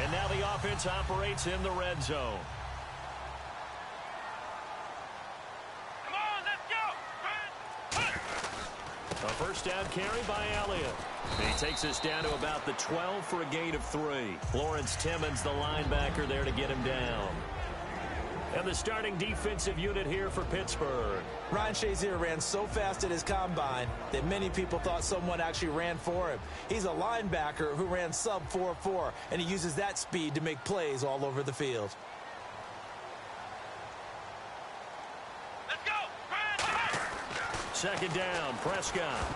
And now the offense operates in the red zone. Come on, let's go. A first down carry by Elliott. He takes us down to about the 12 for a gain of 3. Lawrence Timmons, the linebacker, there to get him down. And the starting defensive unit here for Pittsburgh. Ryan Shazier ran so fast at his combine that many people thought someone actually ran for him. He's a linebacker who ran sub 4.4, and he uses that speed to make plays all over the field. Let's go. Second down, Prescott.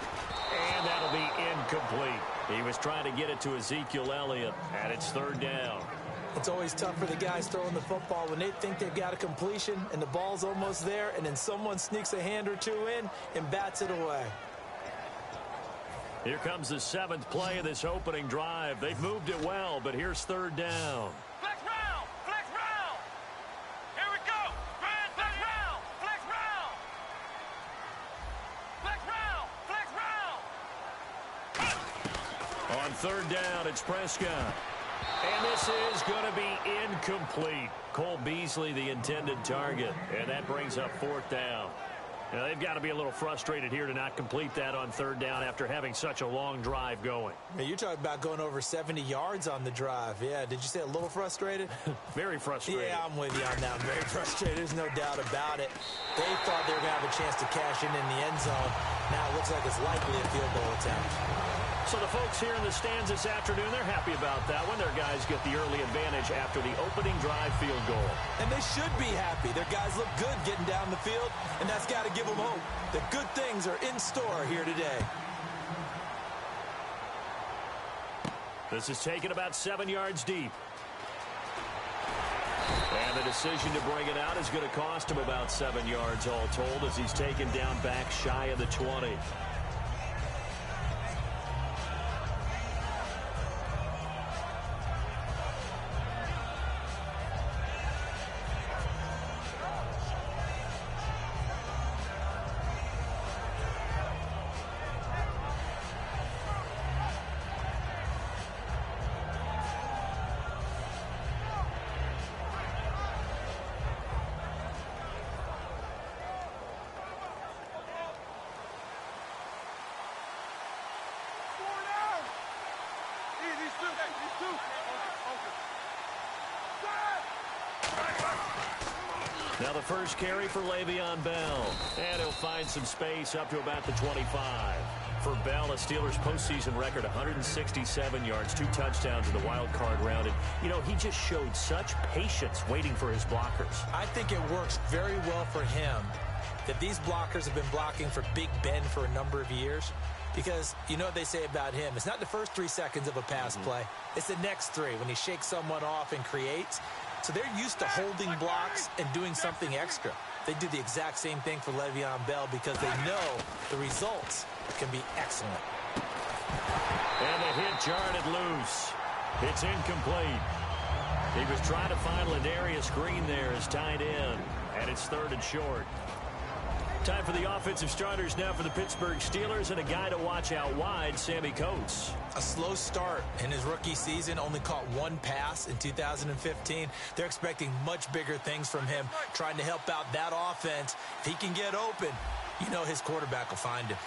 And that'll be incomplete. He was trying to get it to Ezekiel Elliott, and it's third down. It's always tough for the guys throwing the football when they think they've got a completion and the ball's almost there, and then someone sneaks a hand or two in and bats it away. Here comes the 7th play of this opening drive. They've moved it well, but here's third down. Flex round. Flex round. Here we go. Flex round. Flex round. Flex round. Flex round. On third down, it's Prescott. And this is going to be incomplete. Cole Beasley, the intended target. And that brings up fourth down. Now, they've got to be a little frustrated here to not complete that on third down after having such a long drive going. Hey, you're talking about going over 70 yards on the drive. Yeah, did you say a little frustrated? Very frustrated. Yeah, I'm with you on that. I'm very frustrated. There's no doubt about it. They thought they were going to have a chance to cash in the end zone. Now it looks like it's likely a field goal attempt. So the folks here in the stands this afternoon, they're happy about that when their guys get the early advantage after the opening drive field goal. And they should be happy. Their guys look good getting down the field, and that's got to give them hope that good things are in store here today. This is taken about 7 yards deep. And the decision to bring it out is going to cost him about 7 yards all told as he's taken down back shy of the 20. Now the first carry for Le'Veon Bell. And he'll find some space up to about the 25. For Bell, a Steelers postseason record, 167 yards, 2 touchdowns in the wild card round. And, you know, he just showed such patience waiting for his blockers. I think it works very well for him that these blockers have been blocking for Big Ben for a number of years. Because you know what they say about him. It's not the first 3 seconds of a pass play. It's the next 3 when he shakes someone off and creates. So they're used to holding blocks and doing something extra. They do the exact same thing for Le'Veon Bell because they know the results can be excellent. And the hit jarred it loose. It's incomplete. He was trying to find Ladarius Green there as tight end. And it's third and short. Time for the offensive starters now for the Pittsburgh Steelers, and a guy to watch out wide, Sammy Coates. A slow start in his rookie season, only caught 1 pass in 2015. They're expecting much bigger things from him, trying to help out that offense. If he can get open, you know his quarterback will find him.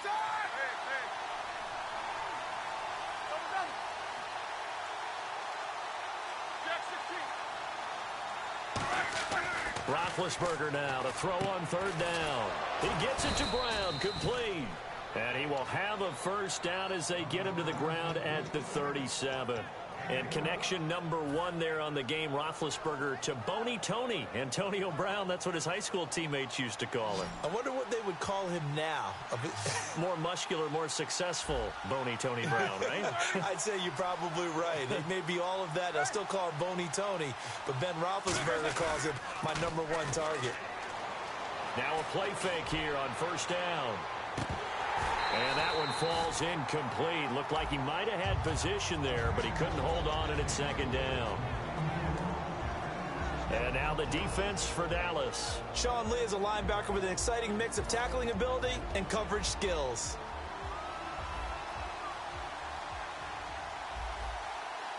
Roethlisberger now to throw on third down. He gets it to Brown, complete. And he will have a first down as they get him to the ground at the 37. And connection number 1 there on the game, Roethlisberger to Boney Tony. Antonio Brown, that's what his high school teammates used to call him. I wonder what they would call him now. More muscular, more successful Boney Tony Brown, right? I'd say you're probably right. He may be all of that. I'll still call him Boney Tony, but Ben Roethlisberger calls him my number 1 target. Now a play fake here on first down. And that one falls incomplete. Looked like he might have had position there, but he couldn't hold on and it's second down. And now the defense for Dallas. Sean Lee is a linebacker with an exciting mix of tackling ability and coverage skills.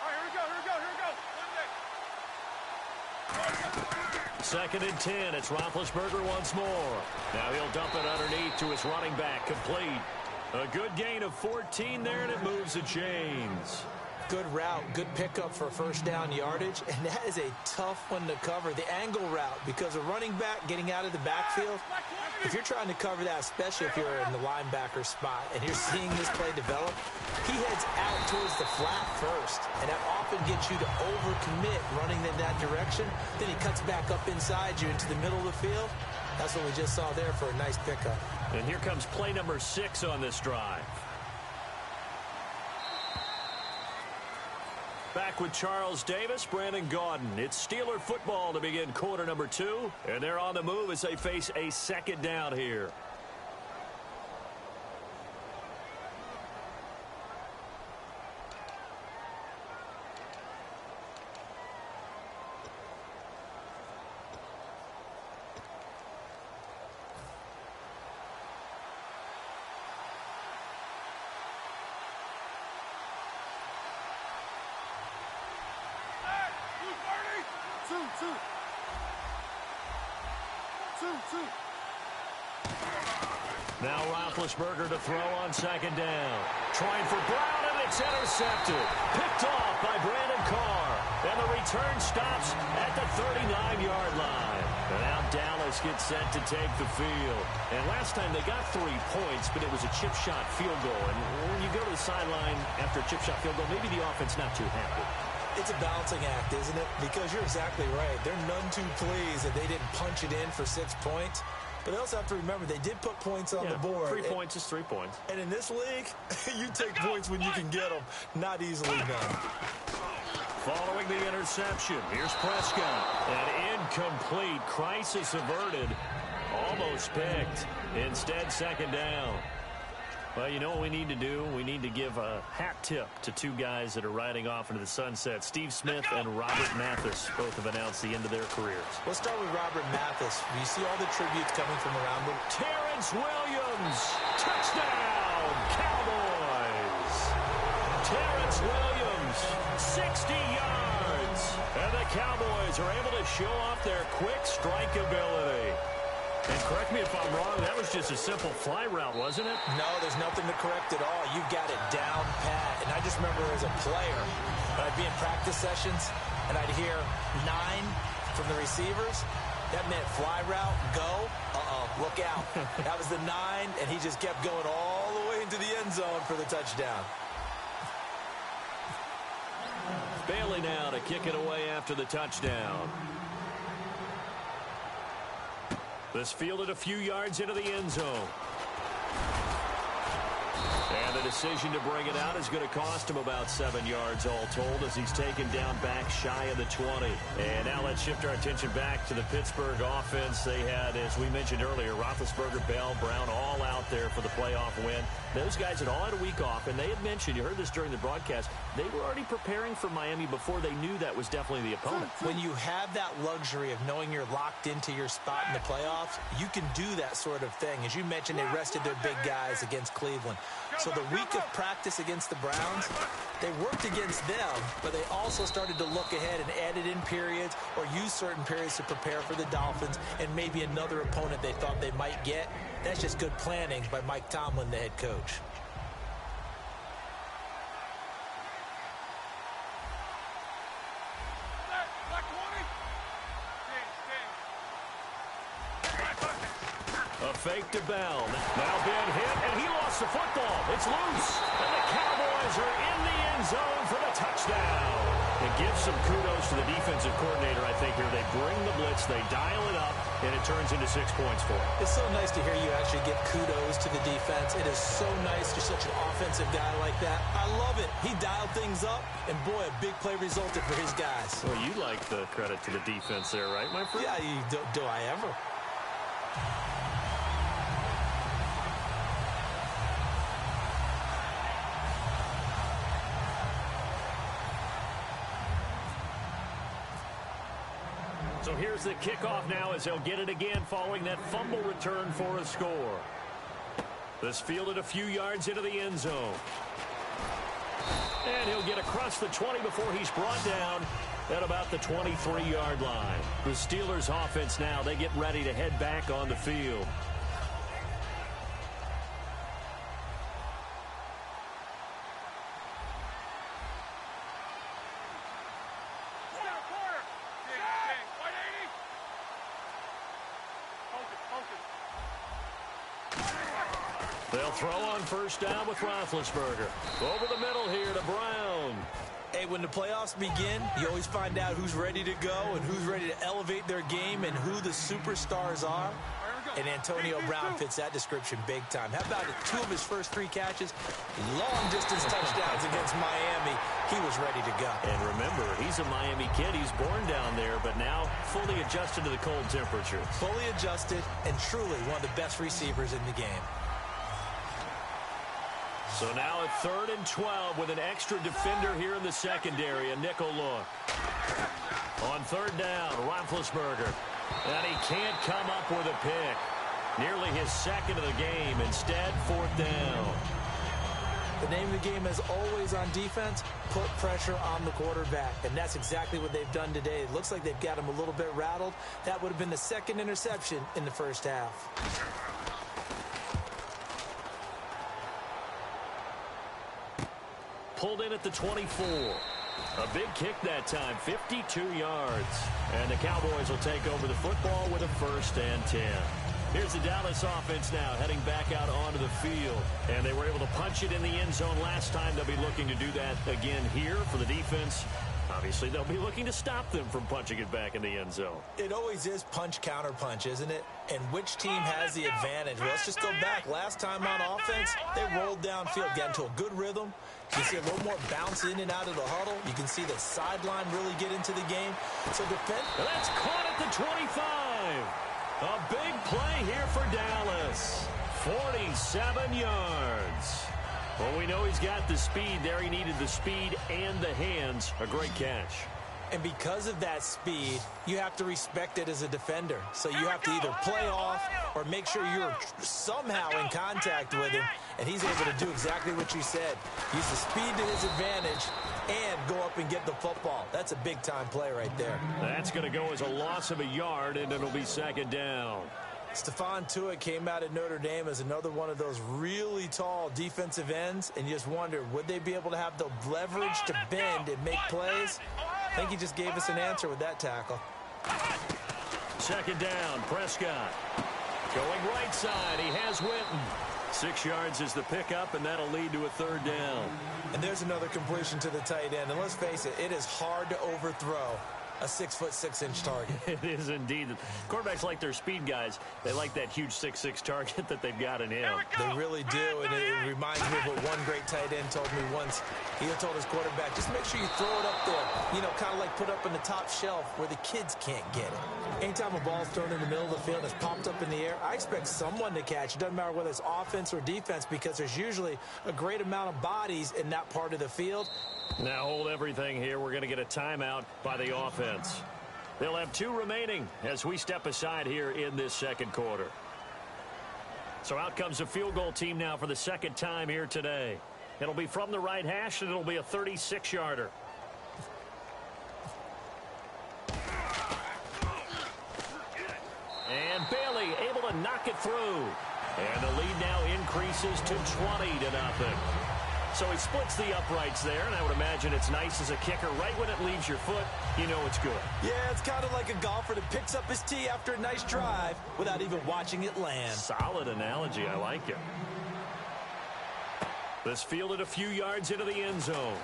All right, here we go. 2nd and 10. It's Roethlisberger once more. Now he'll dump it underneath to his running back, complete. A good gain of 14 there, and it moves the chains. Good route, good pickup for first down yardage, and that is a tough one to cover, the angle route, because a running back getting out of the backfield, if you're trying to cover that, especially if you're in the linebacker spot and you're seeing this play develop, he heads out towards the flat first, and that often gets you to overcommit running in that direction. Then he cuts back up inside you into the middle of the field. That's what we just saw there for a nice pickup. And here comes play number 6 on this drive. Back with Charles Davis, Brandon Gaudin. It's Steeler football to begin quarter number 2. And they're on the move as they face a 2nd down here. Now Roethlisberger to throw on 2nd down. Trying for Brown, and it's intercepted. Picked off by Brandon Carr. And the return stops at the 39-yard line. And now Dallas gets set to take the field. And last time they got 3 points, but it was a chip shot field goal. And when you go to the sideline after a chip shot field goal, maybe the offense not too happy. It's a balancing act, isn't it? Because you're exactly right. They're none too pleased that they didn't punch it in for 6 points. But they also have to remember they did put points on the board. 3 points is 3 points. And in this league, you take points when you can get them. Not easily done. Following the interception, here's Prescott. And incomplete. Crisis averted. Almost picked. Instead, 2nd down. Well, you know what we need to do? We need to give a hat tip to 2 guys that are riding off into the sunset. Steve Smith and Robert Mathis both have announced the end of their careers. Let's start with Robert Mathis. You see all the tributes coming from around him. Terrence Williams, touchdown, Cowboys. Terrence Williams, 60 yards. And the Cowboys are able to show off their quick strike ability. And correct me if I'm wrong, that was just a simple fly route, wasn't it? No, there's nothing to correct at all. You got it down pat. And I just remember as a player, when I'd be in practice sessions, and I'd hear 9 from the receivers. That meant fly route, go, look out. That was the 9, and he just kept going all the way into the end zone for the touchdown. Bailey now to kick it away after the touchdown. This fielded a few yards into the end zone. And the decision to bring it out is going to cost him about 7 yards all told as he's taken down back shy of the 20. And now let's shift our attention back to the Pittsburgh offense. They had, as we mentioned earlier, Roethlisberger, Bell, Brown all out there for the playoff win. Those guys had all had a week off, and they had mentioned, you heard this during the broadcast, they were already preparing for Miami before they knew that was definitely the opponent. When you have that luxury of knowing you're locked into your spot in the playoffs, you can do that sort of thing. As you mentioned, they rested their big guys against Cleveland. So the week of practice against the Browns, they worked against them, but they also started to look ahead and added in periods or used certain periods to prepare for the Dolphins and maybe another opponent they thought they might get. That's just good planning by Mike Tomlin, the head coach. A fake to Bell. Now Ben hit, and he lost the football. It's loose, and the Cowboys are in the end zone for the touchdown. It gives some kudos to the defensive coordinator, I think, here. They bring the blitz, they dial it up, and it turns into 6 points for them. It's so nice to hear you actually give kudos to the defense. It is so nice. You're such an offensive guy like that. I love it. He dialed things up, and boy, a big play resulted for his guys. Well, you like the credit to the defense there, right, my friend? Yeah, do I ever? So here's the kickoff now as they'll get it again following that fumble return for a score. This fielded a few yards into the end zone. And he'll get across the 20 before he's brought down at about the 23-yard line. The Steelers offense now, they get ready to head back on the field. They'll throw on first down with Roethlisberger. Over the middle here to Brown. Hey, when the playoffs begin, you always find out who's ready to go and who's ready to elevate their game and who the superstars are. And Antonio Brown fits that description big time. How about it? 2 of his first 3 catches, long-distance touchdowns against Miami. He was ready to go. And remember, he's a Miami kid. He's born down there, but now fully adjusted to the cold temperatures. Fully adjusted and truly one of the best receivers in the game. So now at 3rd and 12 with an extra defender here in the secondary, a nickel look. On 3rd down, Roethlisberger. And he can't come up with a pick. Nearly his 2nd of the game. Instead, 4th down. The name of the game is always on defense, put pressure on the quarterback. And that's exactly what they've done today. It looks like they've got him a little bit rattled. That would have been the 2nd interception in the first half. Pulled in at the 24. A big kick that time, 52 yards. And the Cowboys will take over the football with a 1st and 10. Here's the Dallas offense now heading back out onto the field. And they were able to punch it in the end zone last time. They'll be looking to do that again here for the defense. Obviously, they'll be looking to stop them from punching it back in the end zone. It always is punch, counter punch, isn't it? And which team has the advantage? Well, let's just go back. Last time on offense, they rolled downfield, got into a good rhythm. You see a little more bounce in and out of the huddle. You can see the sideline really get into the game. So defense. That's caught at the 25. A big play here for Dallas. 47 yards. Well, we know he's got the speed there. He needed the speed and the hands. A great catch. And because of that speed, you have to respect it as a defender. So you have to either play off or make sure you're somehow in contact with him. And he's able to do exactly what you said. Use the speed to his advantage and go up and get the football. That's a big-time play right there. That's going to go as a loss of a yard, and it'll be 2nd down. Stephon Tuitt came out of Notre Dame as another one of those really tall defensive ends, and you just wonder, would they be able to have the leverage to bend and make plays? I think he just gave us an answer with that tackle. 2nd down, Prescott. Going right side, he has Witten. 6 yards is the pickup, and that'll lead to a 3rd down. And there's another completion to the tight end, and let's face it, it is hard to overthrow a 6'6" target. It is indeed. Quarterbacks like their speed guys. They like that huge 6'6" target that they've got in him. They really do, and it reminds me of what one great tight end told me once. He told his quarterback, just make sure you throw it up there. You know, kind of like put up on the top shelf where the kids can't get it. Anytime a ball's thrown in the middle of the field and it's popped up in the air, I expect someone to catch. It doesn't matter whether it's offense or defense because there's usually a great amount of bodies in that part of the field. Now hold everything here. We're going to get a timeout by the offense. They'll have 2 remaining as we step aside here in this 2nd quarter. So out comes the field goal team now for the 2nd time here today. It'll be from the right hash, and it'll be a 36-yarder. And Bailey able to knock it through. And the lead now increases to 20-0. So he splits the uprights there, and I would imagine it's nice as a kicker. Right when it leaves your foot, you know it's good. Yeah, it's kind of like a golfer that picks up his tee after a nice drive without even watching it land. Solid analogy. I like it. This fielded a few yards into the end zone.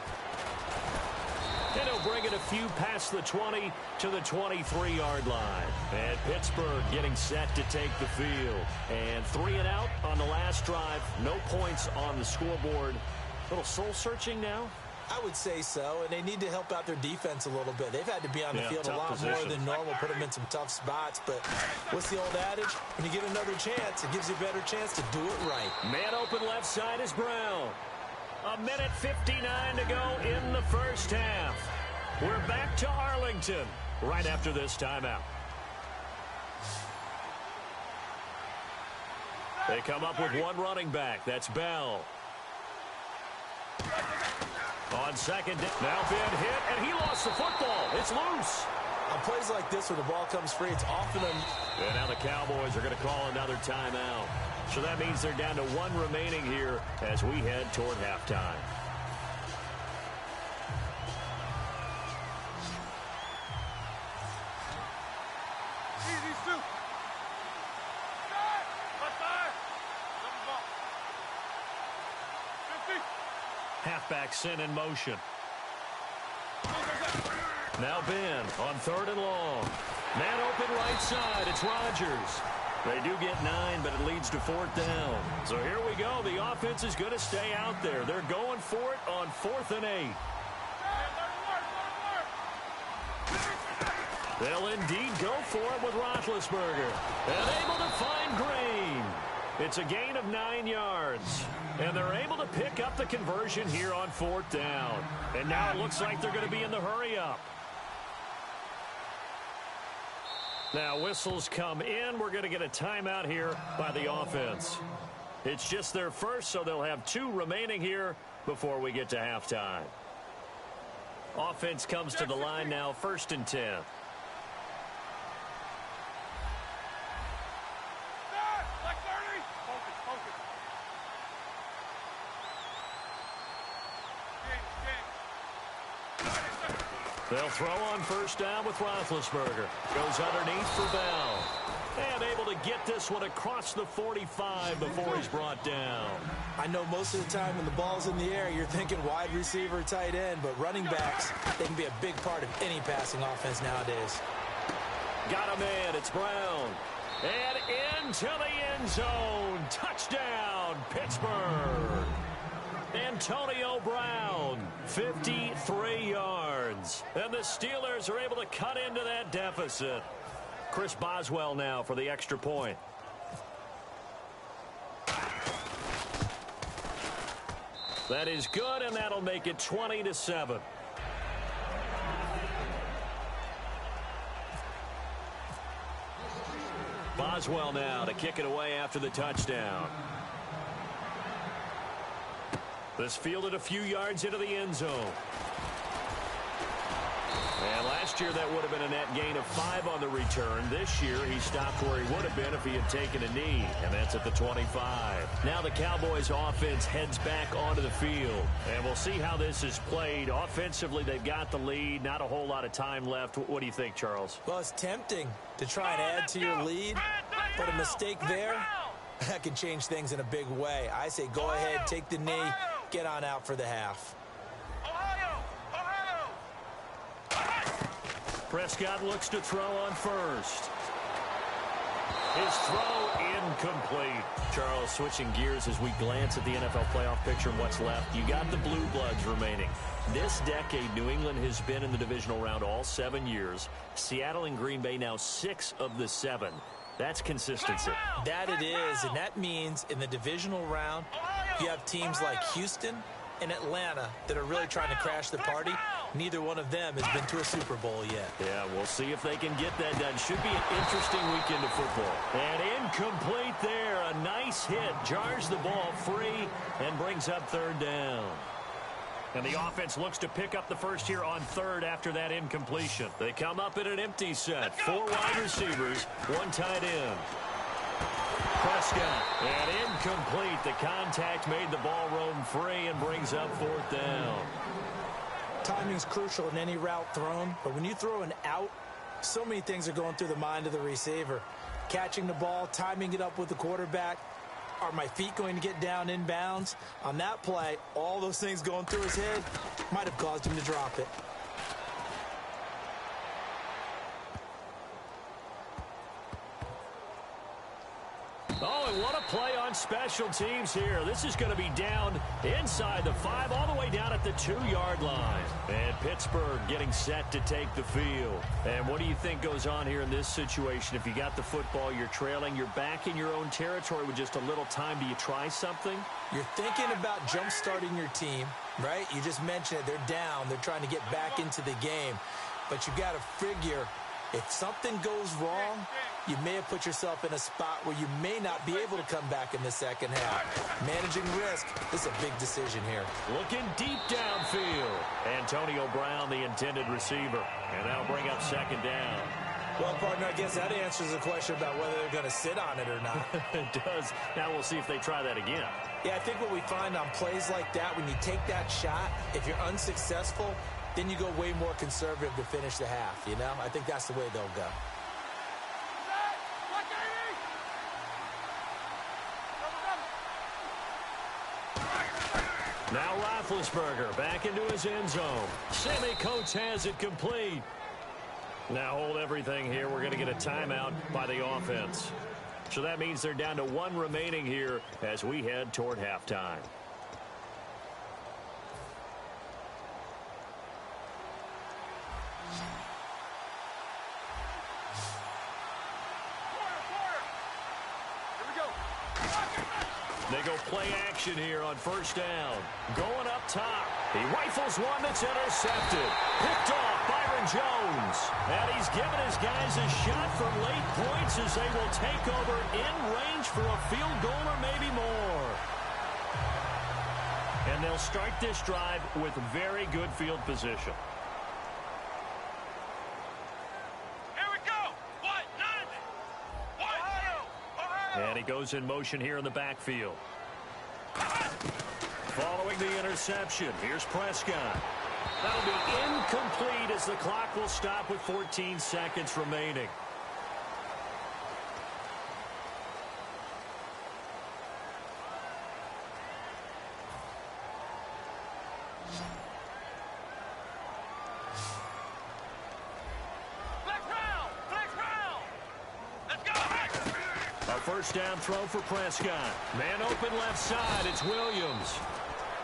And he'll bring it a few past the 20 to the 23-yard line. And Pittsburgh getting set to take the field. And 3 and out on the last drive. No points on the scoreboard. A little soul-searching now? I would say so, and they need to help out their defense a little bit. They've had to be on the field a lot position. more than normal, put them in some tough spots. But what's the old adage? When you get another chance, it gives you a better chance to do it right. Man open left side is Brown. 1:59 to go in the first half. We're back to Arlington right after this timeout. They come up with 1 running back. That's Bell. On On second down, now Ben hit, and he lost the football. It's loose. On plays like this where the ball comes free, it's often And now the Cowboys are going to call another timeout. So that means they're down to one remaining here as we head toward halftime. Easy, Stu. Left side. Double ball. 50. Halfback sent in motion. Now Ben on 3rd and long. Man open right side. It's Rodgers. They do get 9, but it leads to 4th down. So here we go. The offense is going to stay out there. They're going for it on 4th and 8. They'll indeed go for it with Roethlisberger. And able to find Green. It's a gain of 9 yards. And they're able to pick up the conversion here on 4th down. And now it looks like they're going to be in the hurry-up. Now whistles come in. We're going to get a timeout here by the offense. It's just their first, so they'll have 2 remaining here before we get to halftime. Offense comes to the line now, 1st and 10. They'll throw on 1st down with Roethlisberger. Goes underneath for Bell. And able to get this one across the 45 before he's brought down. I know most of the time when the ball's in the air, you're thinking wide receiver, tight end, but running backs, they can be a big part of any passing offense nowadays. Got a man. It's Brown. And into the end zone. Touchdown, Pittsburgh. Antonio Brown, 53 yards. And the Steelers are able to cut into that deficit. Chris Boswell now for the extra point. That is good, and that'll make it 20-7. Boswell now to kick it away after the touchdown. This fielded a few yards into the end zone. And last year that would have been a net gain of 5 on the return. This year he stopped where he would have been if he had taken a knee, and that's at the 25. Now the Cowboys offense heads back onto the field, and we'll see how this is played. Offensively, they've got the lead. Not a whole lot of time left. What do you think, Charles? Well, it's tempting to try and add to your lead, but a mistake there, that can change things in a big way. I say go ahead, take the knee, get on out for the half. Prescott looks to throw on first. His throw incomplete. Charles, switching gears as we glance at the NFL playoff picture and what's left. You got the Blue Bloods remaining. This decade, New England has been in the divisional round all 7 years. Seattle and Green Bay now 6 of the 7. That's consistency. That it is, and that means in the divisional round, you have teams like Houston and Atlanta that are really trying to crash the party. Neither one of them has been to a Super Bowl yet. Yeah, we'll see if they can get that done. Should be an interesting weekend of football. And incomplete there. A nice hit. Jars the ball free and brings up 3rd down. And the offense looks to pick up the first here on 3rd after that incompletion. They come up in an empty set. 4 wide receivers, 1 tight end. Prescott, and incomplete. The contact made the ball roam free and brings up 4th down. Timing's crucial in any route thrown, but when you throw an out, so many things are going through the mind of the receiver. Catching the ball, timing it up with the quarterback. Are my feet going to get down in bounds? On that play, all those things going through his head might have caused him to drop it. Oh, and what a play on special teams here. This is going to be down inside the 5, all the way down at the 2-yard line. And Pittsburgh getting set to take the field. And what do you think goes on here in this situation? If you got the football, you're trailing, you're back in your own territory with just a little time. Do you try something? You're thinking about jump-starting your team, right? You just mentioned it. They're down. They're trying to get back into the game. But you've got to figure If something goes wrong, you may have put yourself in a spot where you may not be able to come back in the second half. Managing risk is a big decision here. Looking deep downfield. Antonio Brown, the intended receiver. And that'll bring up second down. Well, partner, I guess that answers the question about whether they're going to sit on it or not. It does. Now we'll see if they try that again. Yeah, I think what we find on plays like that, when you take that shot, if you're unsuccessful, then you go way more conservative to finish the half, you know? I think that's the way they'll go. Now Roethlisberger back into his end zone. Sammy Coates has it complete. Now hold everything here. We're going to get a timeout by the offense. So that means they're down to one remaining here as we head toward halftime. They go play action here on first down. Going up top. He rifles one that's intercepted. Picked off Byron Jones. And he's given his guys a shot for late points as they will take over in range for a field goal or maybe more. And they'll start this drive with very good field position. And he goes in motion here in the backfield. Following the interception, here's Prescott. That'll be incomplete as the clock will stop with 14 seconds remaining. First down throw for Prescott. Man open left side. It's Williams.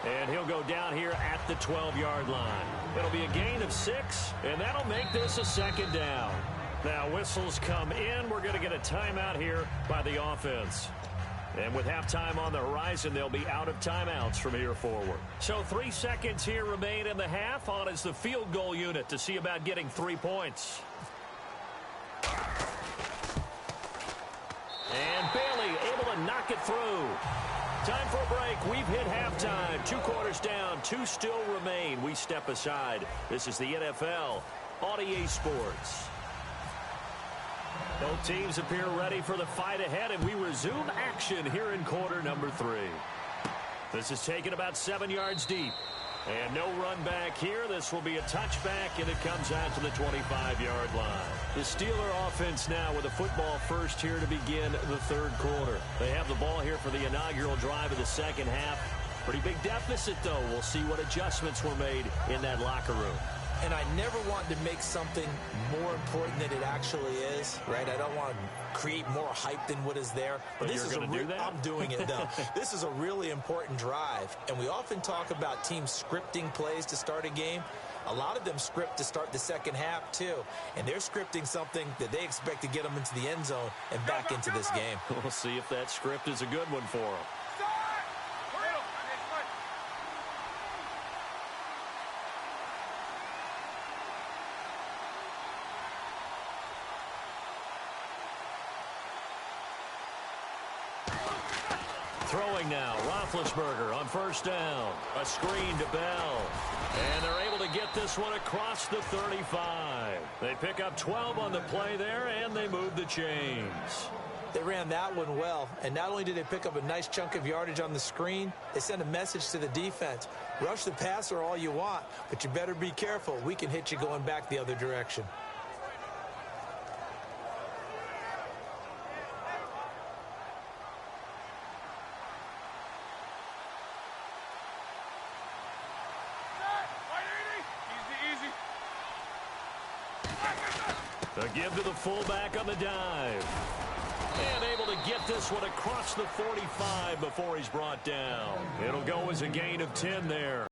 And he'll go down here at the 12-yard line. It'll be a gain of 6, and that'll make this a second down. Now whistles come in. We're going to get a timeout here by the offense. And with halftime on the horizon, they'll be out of timeouts from here forward. So 3 seconds here remain in the half. On is the field goal unit to see about getting 3 points. And Bailey able to knock it through. Time for a break. We've hit halftime. 2 quarters down. 2 still remain. We step aside. This is the NFL on EA Sports. Both teams appear ready for the fight ahead, and we resume action here in quarter number 3. This is taken about 7 yards deep. And no run back here. This will be a touchback, and it comes out to the 25-yard line. The Steeler offense now with a football first here to begin the third quarter. They have the ball here for the inaugural drive of the second half. Pretty big deficit, though. We'll see what adjustments were made in that locker room. And I never want to make something more important than it actually is, right? I don't want to create more hype than what is there. But this is going to do that? I'm doing it, though. This is a really important drive. And we often talk about teams scripting plays to start a game. A lot of them script to start the second half, too. And they're scripting something that they expect to get them into the end zone and back into this game. We'll see if that script is a good one for them. Throwing now, Roethlisberger on first down. A screen to Bell. And they're able to get this one across the 35. They pick up 12 on the play there, and they move the chains. They ran that one well, and not only did they pick up a nice chunk of yardage on the screen, they sent a message to the defense. Rush the passer all you want, but you better be careful. We can hit you going back the other direction. The give to the fullback on the dive. And able to get this one across the 45 before he's brought down. It'll go as a gain of 10 there.